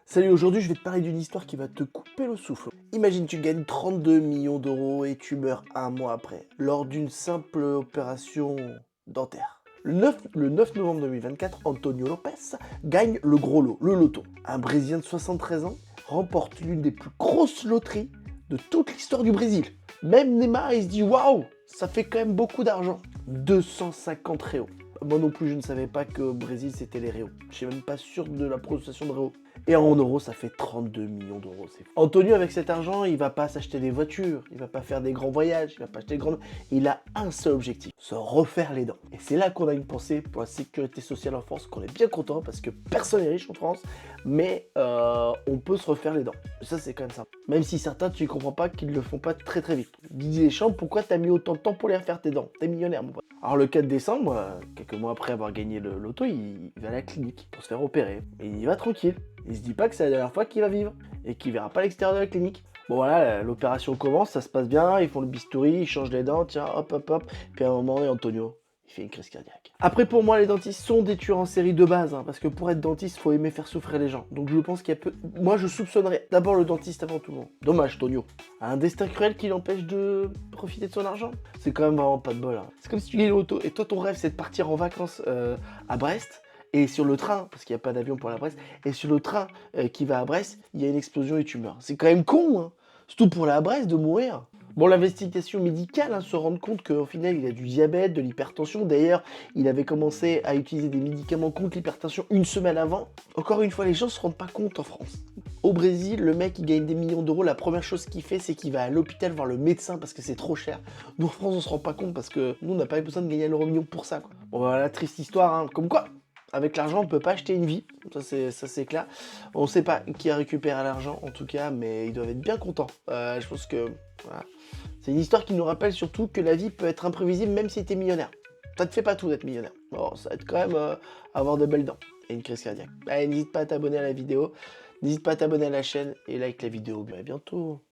Salut, aujourd'hui je vais te parler d'une histoire qui va te couper le souffle. Imagine tu gagnes 32 millions d'euros et tu meurs un mois après, lors d'une simple opération dentaire. Le 9 novembre 2024, Antonio Lopez gagne le gros lot, le loto. Un Brésilien de 73 ans remporte l'une des plus grosses loteries de toute l'histoire du Brésil. Même Neymar, il se dit waouh, ça fait quand même beaucoup d'argent. 250 réaux. Moi non plus, je ne savais pas que au Brésil c'était les réaux. Je suis même pas sûr de la prononciation de réaux. Et en euros, ça fait 32 millions d'euros. C'est fou. Antonio, avec cet argent, il va pas s'acheter des voitures, il va pas faire des grands voyages, il va pas acheter des grands. Il a un seul objectif, se refaire les dents. Et c'est là qu'on a une pensée pour la sécurité sociale en France, qu'on est bien content parce que personne n'est riche en France, mais on peut se refaire les dents. Ça, c'est quand même ça. Même si certains, tu ne comprends pas qu'ils le font pas très très vite. Didier Deschamps, pourquoi t'as mis autant de temps pour les refaire tes dents? T'es millionnaire, mon pote. Alors le 4 décembre, quelques mois après avoir gagné le loto, il va à la clinique pour se faire opérer. Et il y va tranquille. Il se dit pas que c'est la dernière fois qu'il va vivre et qu'il verra pas l'extérieur de la clinique. Bon voilà, l'opération commence, ça se passe bien, ils font le bistouri, ils changent les dents, tiens, hop, hop, hop. Puis à un moment, et Antonio, il fait une crise cardiaque. Après, pour moi, les dentistes sont des tueurs en série de base, hein, parce que pour être dentiste, faut aimer faire souffrir les gens. Donc je pense qu'il y a peu... Moi, je soupçonnerais d'abord le dentiste avant tout le monde. Dommage, Tonio. Un destin cruel qui l'empêche de profiter de son argent. C'est quand même vraiment pas de bol. Hein. C'est comme si tu gagnes l'auto et toi, ton rêve, c'est de partir en vacances à Brest. Et sur le train, parce qu'il n'y a pas d'avion pour la Brest, et sur le train qui va à Brest, il y a une explosion et tu meurs. C'est quand même con, hein. Surtout pour la Brest de mourir. Bon, l'investigation médicale se rend compte qu'au final, il a du diabète, de l'hypertension. D'ailleurs, il avait commencé à utiliser des médicaments contre l'hypertension une semaine avant. Encore une fois, les gens se rendent pas compte en France. Au Brésil, le mec, il gagne des millions d'euros. La première chose qu'il fait, c'est qu'il va à l'hôpital voir le médecin parce que c'est trop cher. Nous, en France, on se rend pas compte parce que nous, on n'a pas besoin de gagner un euro million pour ça, quoi. Bon, voilà, triste histoire, hein. Comme quoi, avec l'argent, on peut pas acheter une vie, ça c'est clair. On ne sait pas qui a récupéré l'argent en tout cas, mais ils doivent être bien contents. Je pense que voilà. C'est une histoire qui nous rappelle surtout que la vie peut être imprévisible même si tu es millionnaire. Ça te fait pas tout d'être millionnaire. Bon, ça va être quand même avoir de belles dents et une crise cardiaque. Allez, n'hésite pas à t'abonner à la vidéo, n'hésite pas à t'abonner à la chaîne et like la vidéo. À bientôt.